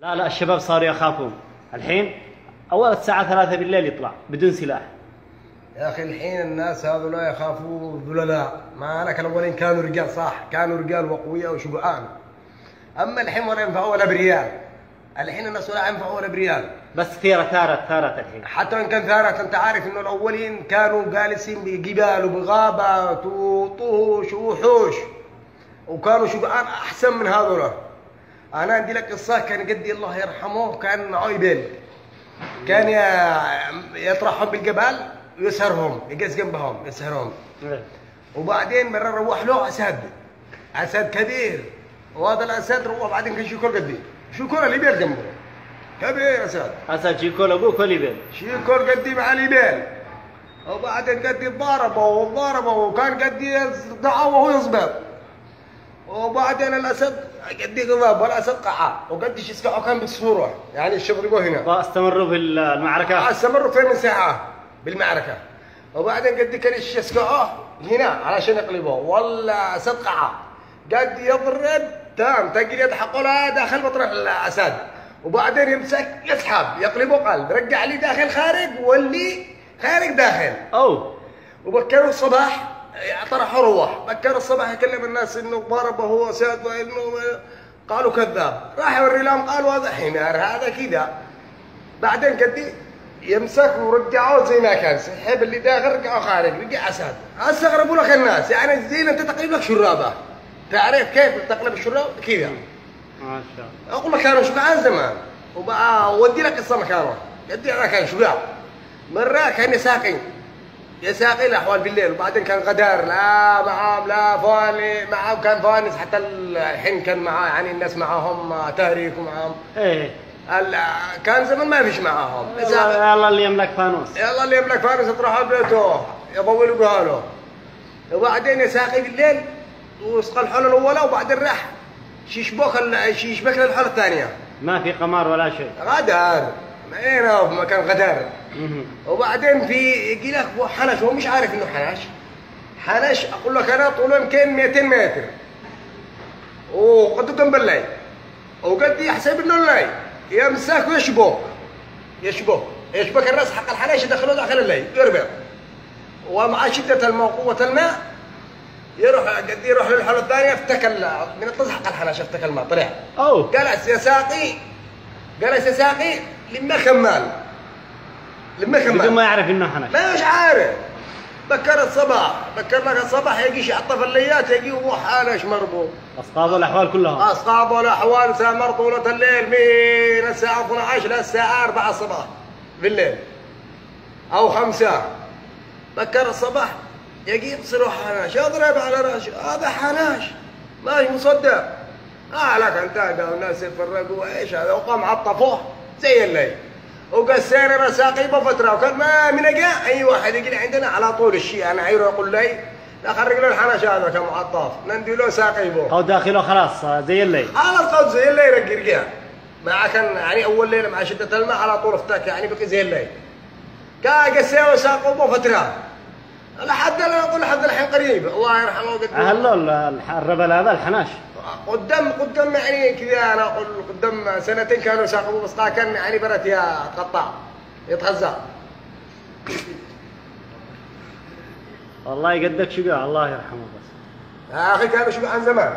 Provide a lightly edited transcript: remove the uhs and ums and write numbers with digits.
لا لا، الشباب صاروا يخافون الحين. أول الساعة 3 بالليل يطلع بدون سلاح. يا أخي الحين الناس هذولا يخافوا ذللاء، ما لك الأولين كانوا رجال صح، كانوا رجال وقوياء وشجعان. أما الحين ولا ينفعوا ولا بريال. الحين الناس ولا ينفعوا ولا بريال. بس ثارت الحين. حتى وإن كان ثارت، أنت عارف إنه الأولين كانوا جالسين بجبال وبغابات وطوش ووحوش، وكانوا شجعان أحسن من هذولا. أنا عندي لك قصة، كان جدي الله يرحمه كان معه إبل، كان يطرحهم بالجبال ويسهرهم، يجلس جنبهم يسهرهم. وبعدين مرة روح له أسد كبير، وهذا الأسد روح بعدين كان شيكول قدي، شيكول الإبل جنبه كبير أسد شيكول أبوك والإبل، شيكول قدي مع الإبل. وبعدين قدي ضربه وكان قدي يصدعه وهو يصبر. وبعدين الأسد قدي غضب والأسد قعا، وقدي يسقعه كان بالصورة، يعني الشغل يقول هنا. استمروا في المعركة؟ استمروا في من ساعة بالمعركة. وبعدين قدي كان يسقعه هنا علشان يقلبه، ولا أسد قعا قد يضرب تام تجري يضحك له داخل مطرح الأسد، وبعدين يمسك يسحب يقلبه قلب، رجع لي داخل خارج واللي خارج داخل. وبكروا الصباح طرحوا روح، بكر الصباح يكلم الناس انه ضربه هو اسد، وانه قالوا كذاب، راح يوري لهم قالوا هذا حمار هذا كذا. بعدين قدي يمسك ورجعوه زي ما كان، سحب اللي داخل رجعوه خارج، رجع اسد. استغربوا لك الناس، يعني زي انت تقلب لك شرابه، تعرف كيف تقلب الشراب كذا؟ ما شاء الله. اقول لك كانوا شجعان زمان. وبقى ودي لك قصه مكانه، قدي انا كان شجاع. مره كان يساقي الاحوال بالليل، وبعدين كان غدار، لا معاهم لا فاني معاهم، كان فانس حتى الحين كان معاه، يعني الناس معاهم تهريك ومعاهم كان زمان ما فيش معاهم. يلا اللي يملك فانوس، يلا اللي يملك فانوس يطرح بيته يضول له. وبعدين يساقي بالليل وسقى الحوله الاولى، وبعدين راح يشبك للحوله الثانيه. ما في قمار ولا شيء، غدار هنا في مكان غدار. وبعدين في يجي لك حنش، هو مش عارف انه حنش اقول لك انا طوله يمكن 200 متر، وقد جنب الليل، وقد يحسب انه الليل يمسك يشبك الراس حق الحنش يدخله داخل الليل يربط، ومع شده الماء وقوه الماء يروح للحوله الثانيه، افتكل من الطز حق الحنش، افتكل الماء طلع. جلس يساقي لما كمل بدون ما يعرف انه حنش، ما مش عارف. بكر لك الصباح يجي يعطف الليات، يجي هو حنش مربوط. اسقاطوا الاحوال كلها، اسقاطوا الاحوال سامر طولة الليل من الساعة 12 للساعة 4 الصباح بالليل او 5. بكر الصباح يجي يبصروا حنش، يضرب على راسه، هذا حنش ماش مصدق. لك انت الناس يفرقوا ايش هذا، وقام عطفوه زي الليل. وقسينا رساقي بفتره، وكان ما من جاء اي واحد يجي عندنا على طول الشيء، انا عيره يقول لي لا خرج له الحنش هذا كان معطف، ندي له ساقيبه او داخله خلاص زي الليل، خلاص زي الليل رجع مع كان يعني اول ليله مع شده الماء على طول افتك، يعني بقي زي الليل. كان قسينا وساقه بفتره لحد الحين قريب الله يرحمه. الربل هذا الحناش قدام يعني كذا، انا اقول قدام سنتين كانوا يساقوا، بس كان يعني برت يا تقطع يتغذى. والله يقدك شجاع الله يرحمه. بس يا اخي كانوا شجعان زمان.